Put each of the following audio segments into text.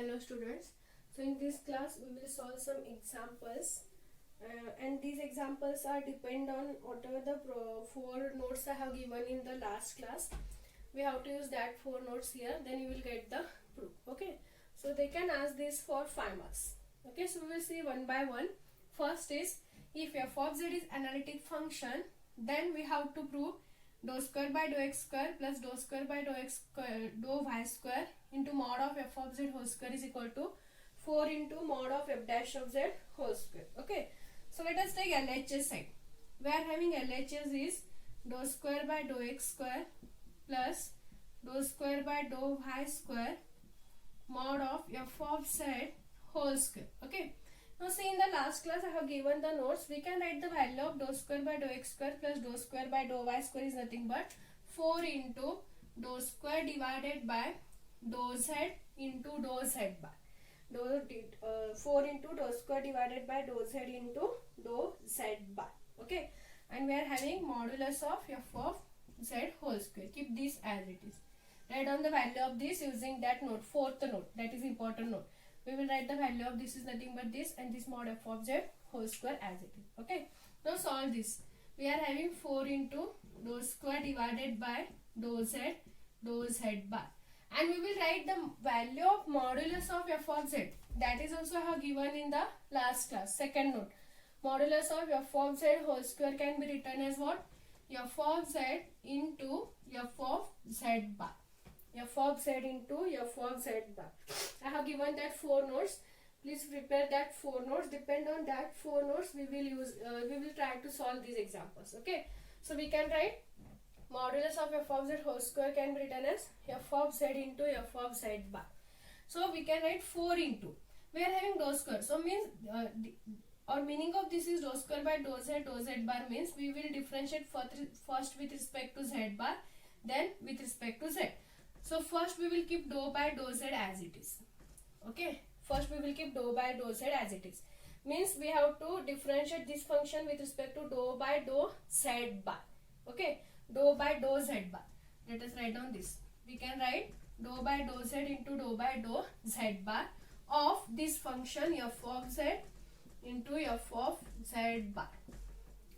Hello students. So in this class we will solve some examples and these examples are depend on whatever the four notes I have given in the last class. We have to use that four notes here, then you will get the proof. Okay, so they can ask this for 5 marks. Okay, so we will see one by one. First is, if f of z is analytic function, then we have to prove dou square by dou x square plus dou square by dou x square dou y square into mod of f of z whole square is equal to 4 into mod of f dash of z whole square. Okay, so let us take LHS side. We are having LHS is dou square by dou x square plus dou square by dou y square mod of f of z whole square. Okay, now see, in the last class I have given the notes. We can write the value of dou square by dou x square plus dou square by dou y square is nothing but 4 into dou square divided by dou z into dou z bar. 4 into dou square divided by dou z into dou z bar. Okay, and we are having modulus of f of z whole square. Keep this as it is. Write down the value of this using that note, fourth note, that is important note. We will write the value of this is nothing but this and this mod f of z whole square as it is. Okay, now solve this. We are having 4 into dou square divided by dou z bar, and we will write the value of modulus of f of z. That is also I have given in the last class. Second note, modulus of f of z whole square can be written as what? F of z into f of z bar. F of z into f of z bar. I have given that 4 notes. Please prepare that 4 notes. Depend on that 4 notes we will try to solve these examples. Okay, so we can write modulus of f of z whole square can be written as f of z into f of z bar. So we can write 4 into, we are having dou square, so means or meaning of this is dou square by dou z bar means we will differentiate first with respect to z bar, then with respect to z. So first we will keep dou by dou z as it is. Okay, first we will keep dou by dou z as it is. Means we have to differentiate this function with respect to dou by dou z bar. Okay, dou by dou z bar. Let us write down this. We can write dou by dou z into dou by dou z bar of this function f of z into f of z bar.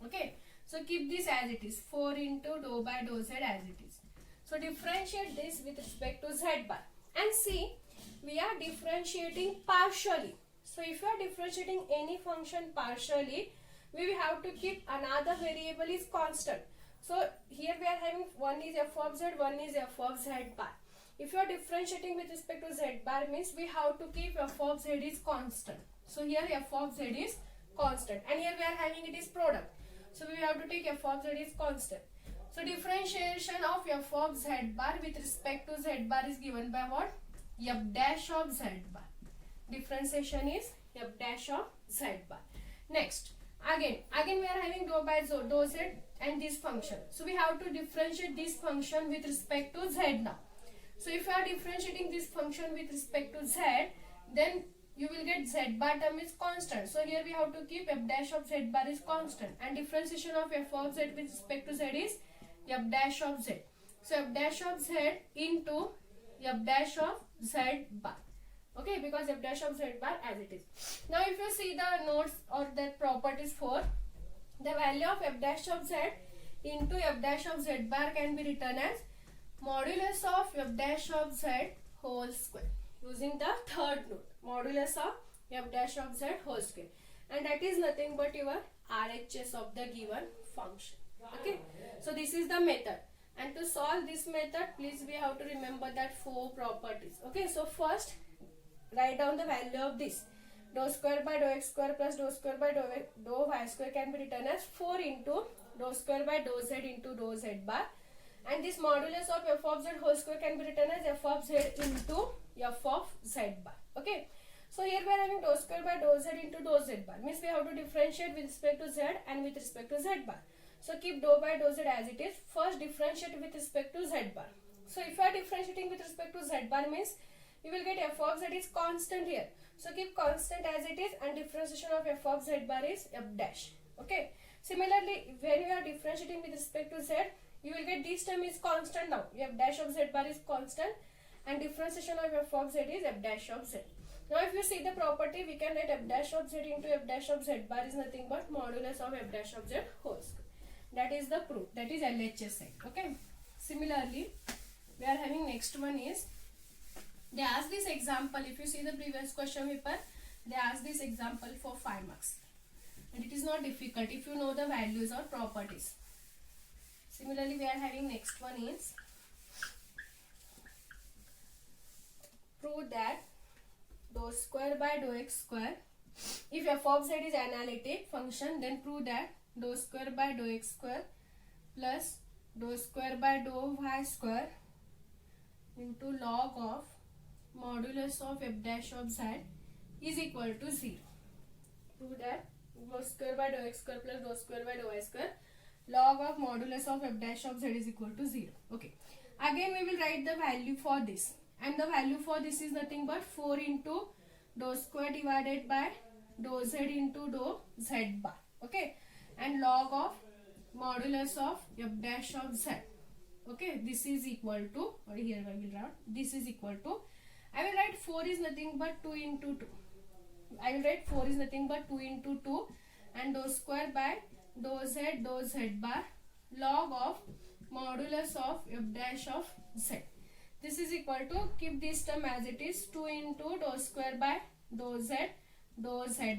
Okay, so keep this as it is, 4 into dou by dou z as it is. So differentiate this with respect to z bar, and see, we are differentiating partially. So if you are differentiating any function partially, we will have to keep another variable is constant. So here we are having one is f of z, one is f of z bar. If you are differentiating with respect to z bar means we have to keep f of z is constant. So here f of z is constant, and here we are having it is product. So we have to take f of z is constant. So differentiation of f of z bar with respect to z bar is given by what? F dash of z bar. Differentiation is f dash of z bar. Next, again we are having dou by dou z and this function. So we have to differentiate this function with respect to z now. So if you are differentiating this function with respect to z, then you will get z bar term is constant. So here we have to keep f dash of z bar is constant, and differentiation of f of z with respect to z is f dash of z. So f dash of z into f dash of z bar. Okay, because f dash of z bar as it is. Now if you see the notes or that properties for the value of f dash of z into f dash of z bar can be written as modulus of f dash of z whole square, using the third note, modulus of f dash of z whole square, and that is nothing but your RHS of the given function. Okay, so this is the method, and to solve this method, please we have to remember that 4 properties. Okay, so first write down the value of this. Dou square by dou x square plus dou square by dou y square can be written as 4 into dou square by dou z into dou z bar, and this modulus of f of z whole square can be written as f of z into f of z bar. Okay, so here we are having dou square by dou z into dou z bar, means we have to differentiate with respect to z and with respect to z bar. So keep dou by dou z as it is. First differentiate with respect to z bar. So if you are differentiating with respect to z bar means you will get f of z is constant here. So keep constant as it is, and differentiation of f of z bar is f dash. Okay. Similarly, when you are differentiating with respect to z, you will get this term is constant now. F dash of z bar is constant, and differentiation of f of z is f dash of z. Now if you see the property, we can write f dash of z into f dash of z bar is nothing but modulus of f dash of z whole square. That is the proof, that is LHS side. Okay. Similarly, we are having next one is, they ask this example. If you see the previous question paper, they ask this example for 5 marks. And it is not difficult if you know the values or properties. Similarly, we are having next one is, prove that dou square by dou x square, if f of z is analytic function, then prove that dou square by dou x square plus dou square by dou y square into log of modulus of f dash of z is equal to 0. Prove that dou square by dou x square plus dou square by dou y square log of modulus of f dash of z is equal to 0. Okay. Again we will write the value for this, and the value for this is nothing but 4 into dou square divided by dou z into dou z bar. Okay. And log of modulus of f dash of z. Okay. This is equal to, or here I will write, this is equal to, I will write 4 is nothing but 2 into 2. I will write 4 is nothing but 2 into 2 and dou square by dou z bar log of modulus of f dash of z. This is equal to, keep this term as it is, 2 into dou square by dou z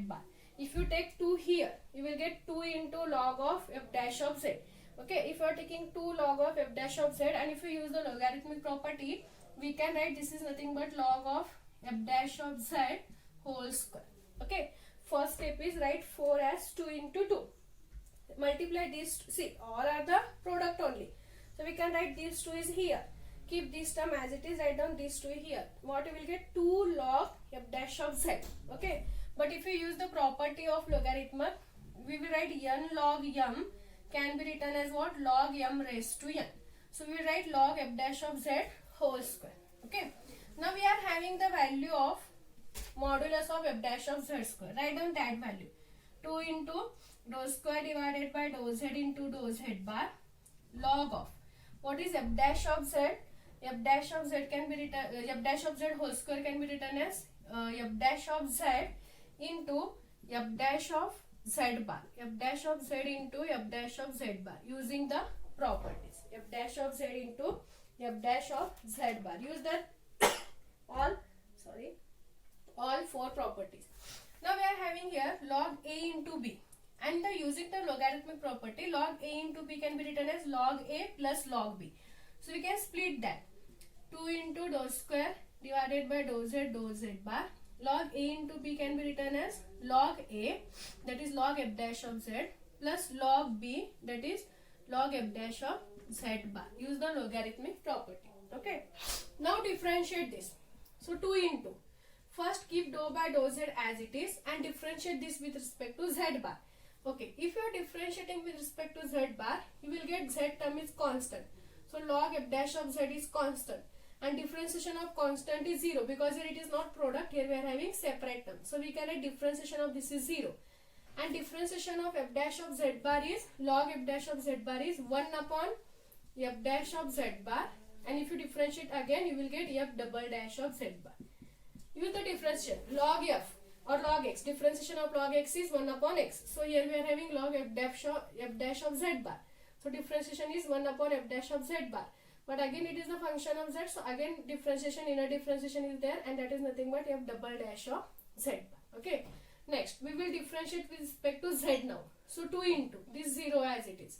bar. If you take 2 here, you will get 2 into log of f dash of z. Okay, if you are taking 2 log of f dash of z, and if you use the logarithmic property, we can write this is nothing but log of f dash of z whole square. Okay, first step is write 4 as 2 into 2. Multiply these, see, all are the product only. So we can write these 2 is here. Keep this term as it is, write down these 2 here. What you will get? 2 log f dash of z. Okay, but if you use the property of logarithm, we will write n log m can be written as what? Log m raised to n. So we will write log f dash of z whole square. Okay, now we are having the value of modulus of f dash of z square. Write down that value. 2 into dou square divided by dou z into dou z bar log of, what is f dash of z? F dash of z can be written, f dash of z whole square can be written as f dash of z into f dash of z bar. F dash of z into f dash of z bar using the properties. F dash of z into f dash of z bar. Use the all 4 properties. Now we are having here log a into b, and using the logarithmic property, log a into b can be written as log a plus log b. So we can split that. 2 into dou square divided by dou z bar. Log a into b can be written as log a, that is log f dash of z, plus log b, that is log f dash of z bar. Use the logarithmic property. Okay. Now differentiate this. So 2 into, first keep dou by dou z as it is and differentiate this with respect to z bar. Okay, if you are differentiating with respect to z bar, you will get z term is constant. So log f dash of z is constant, and differentiation of constant is 0 because here it is not product, here we are having separate term. So we can write differentiation of this is 0, and differentiation of f dash of z bar is, log f dash of z bar is 1 upon f dash of z bar, and if you differentiate again you will get f double dash of z bar. Use the differentiation log f or log x. Differentiation of log x is 1 upon x. So here we are having log f dash of z bar. So differentiation is 1 upon f dash of z bar. But again it is the function of z. So again differentiation, inner differentiation is there, and that is nothing but f double dash of z bar. Okay. Next we will differentiate with respect to z now. So 2 into this 0 as it is.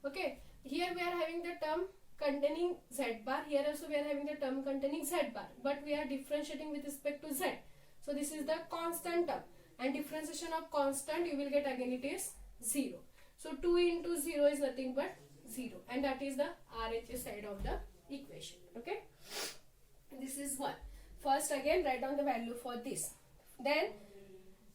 Okay. Here we are having the term containing z bar. Here also we are having the term containing z bar. But we are differentiating with respect to z. So this is the constant term, and differentiation of constant you will get again it is 0. So 2 into 0 is nothing but 0, and that is the RHS side of the equation. Okay. This is 1. First again write down the value for this. Then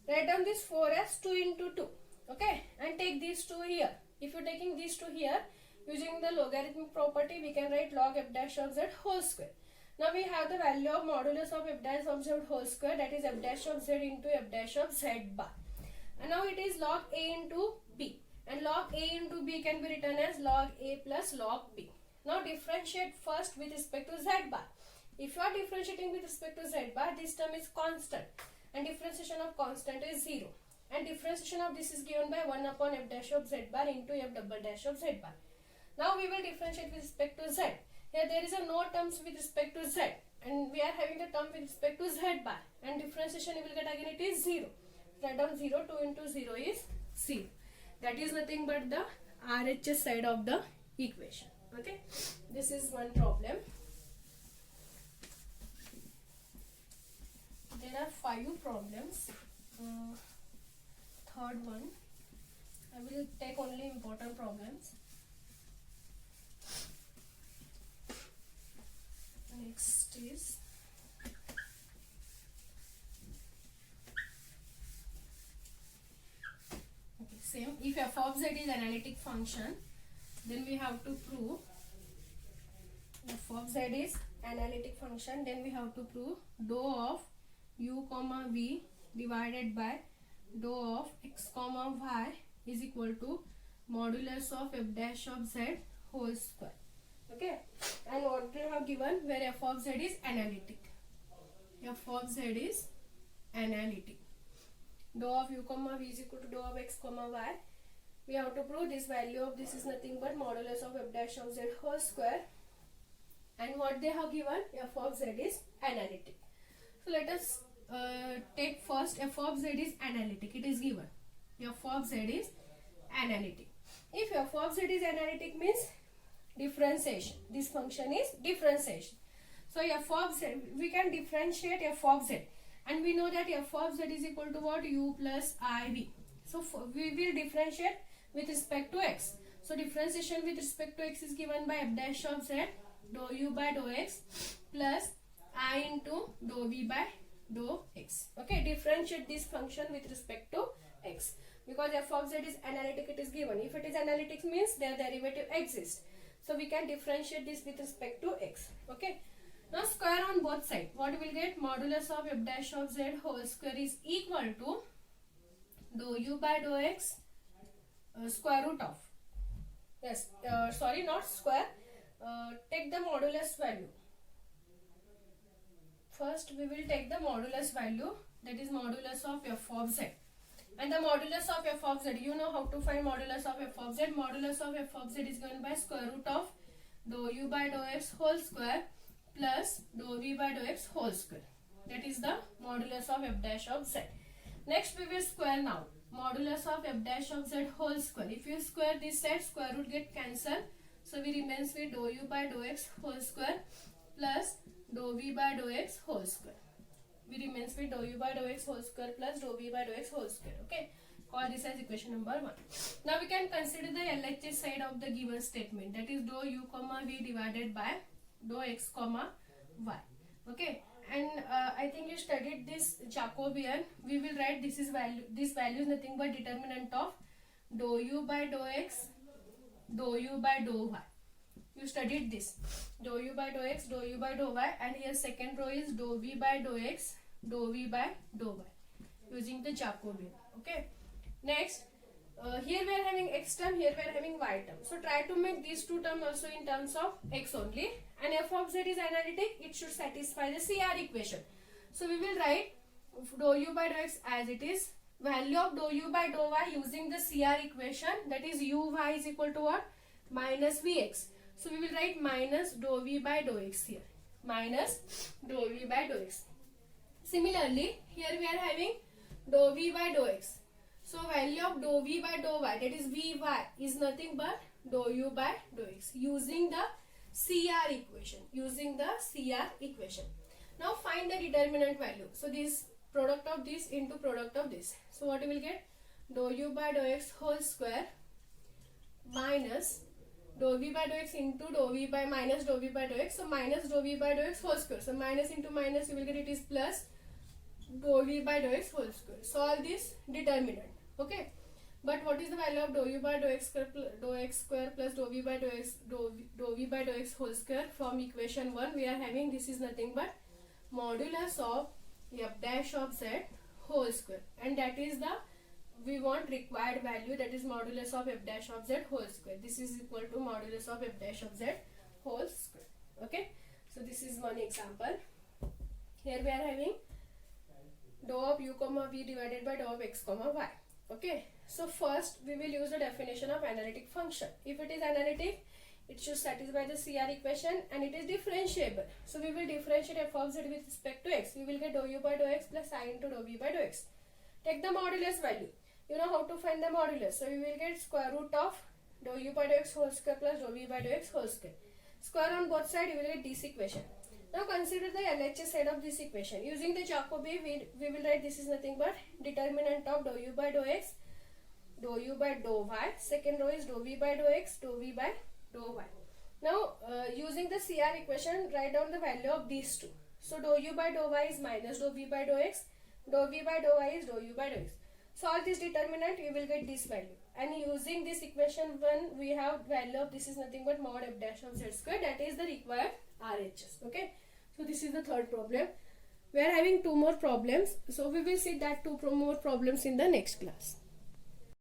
write down this 4 as 2 into 2. Okay. And take these 2 here. If you are taking these 2 here, using the logarithmic property, we can write log f dash of z whole square. Now we have the value of modulus of f dash of z whole square, that is f dash of z into f dash of z bar. And now it is log a into b. And log a into b can be written as log a plus log b. Now differentiate first with respect to z bar. If you are differentiating with respect to z bar, this term is constant and differentiation of constant is 0. And differentiation of this is given by 1 upon f dash of z bar into f double dash of z bar. Now we will differentiate with respect to z. Here there is a no terms with respect to z and we are having the term with respect to z bar, and differentiation you will get again, it is 0. Write down 0, 2 into 0 is 0. That is nothing but the RHS side of the equation. Okay, this is one problem. There are 5 problems. Third one, I will take only important problems. Next is same. If f of z is analytic function, then we have to prove f of z is analytic function, then we have to prove dou of u comma v divided by dou of x comma y is equal to modulus of f dash of z whole square. Okay, and what we have given, where f of z is analytic. F of z is analytic. Dou of u comma v is equal to dou of x comma y. We have to prove this value of this is nothing but modulus of f dash of z whole square. And what they have given, f of z is analytic. So let us take first f of z is analytic. It is given. F of z is analytic. If f of z is analytic means differentiation. This function is differentiation. So f of z, we can differentiate f of z. And we know that f of z is equal to what? U plus iv. So we will differentiate with respect to x. So differentiation with respect to x is given by f dash of z dou u by dou x plus I into dou v by dou x. Okay, differentiate this function with respect to x. Because f of z is analytic, it is given. If it is analytic means their derivative exists. So we can differentiate this with respect to x. Okay. Now square on both sides. What we will get? Modulus of f dash of z whole square is equal to dou u by dou x square root of. Yes, sorry, not square. Take the modulus value. First we will take the modulus value, that is modulus of f of z. And the modulus of f of z, you know how to find modulus of f of z. Modulus of f of z is given by square root of dou u by dou x whole square plus dou v by dou x whole square. That is the modulus of f dash of z. Next we will square now. Modulus of f dash of z whole square. If you square this side, square root get cancelled. So we remains with dou u by dou x whole square plus dou v by dou x whole square. We remains with dou u by dou x whole square plus dou v by dou x whole square. Okay. Call this as equation number 1. Now we can consider the LHS side of the given statement. That is dou u comma v divided by dou x comma y. Okay. And I think you studied this Jacobian. We will write this value is nothing but determinant of dou u by dou x, dou u by dou y. You studied this. Dou u by dou x, dou u by dou y, and here second row is dou v by dou x, dou v by dou y, using the Jacobian. Okay. Next, here we are having x term, here we are having y term. So try to make these two terms also in terms of x only. And f of z is analytic, it should satisfy the CR equation. So we will write dou u by dou x as it is. Value of dou u by dou y using the CR equation, that is uy is equal to what? Minus vx. So we will write minus dou v by dou x here. Minus dou v by dou x. Similarly, here we are having dou v by dou x. So value of dou v by dou y, that is vy, is nothing but dou u by dou x using the CR equation. Using the CR equation. Now find the determinant value. So this product of this into product of this. So what we will get? Dou u by dou x whole square minus dou v by dou x into dou v by minus dou v by dou x. So minus dou v by dou x whole square. So minus into minus you will get it is plus dou v by dou x whole square. Solve this determinant. Okay. But what is the value of dou u by dou x square plus dou v by dou x dou v by dou x whole square? From equation 1 we are having this is nothing but modulus of f dash of z whole square, and that is the we want required value, that is modulus of f dash of z whole square. This is equal to modulus of f dash of z whole square. Okay. So this is one example. Here we are having dou of u comma v divided by dou of x comma y. Okay, so first we will use the definition of analytic function. If it is analytic, it should satisfy the CR equation and it is differentiable. So we will differentiate f of z with respect to x. We will get dou u by dou x plus I into dou v by dou x. Take the modulus value. You know how to find the modulus. So we will get square root of dou u by dou x whole square plus dou v by dou x whole square. Square on both sides, you will get this equation. Now consider the LHS side of this equation. Using the Jacobi, we will write this is nothing but determinant of dou u by dou x, dou u by dou y. Second row is dou v by dou x, dou v by dou y. Now using the CR equation, write down the value of these two. So dou u by dou y is minus dou v by dou x, dou v by dou y is dou u by dou x. Solve this determinant, you will get this value. And using this equation 1, we have value of this is nothing but mod f dash of z square, that is the required RHS. Okay. So this is the third problem. We are having 2 more problems. So we will see that 2 more problems in the next class.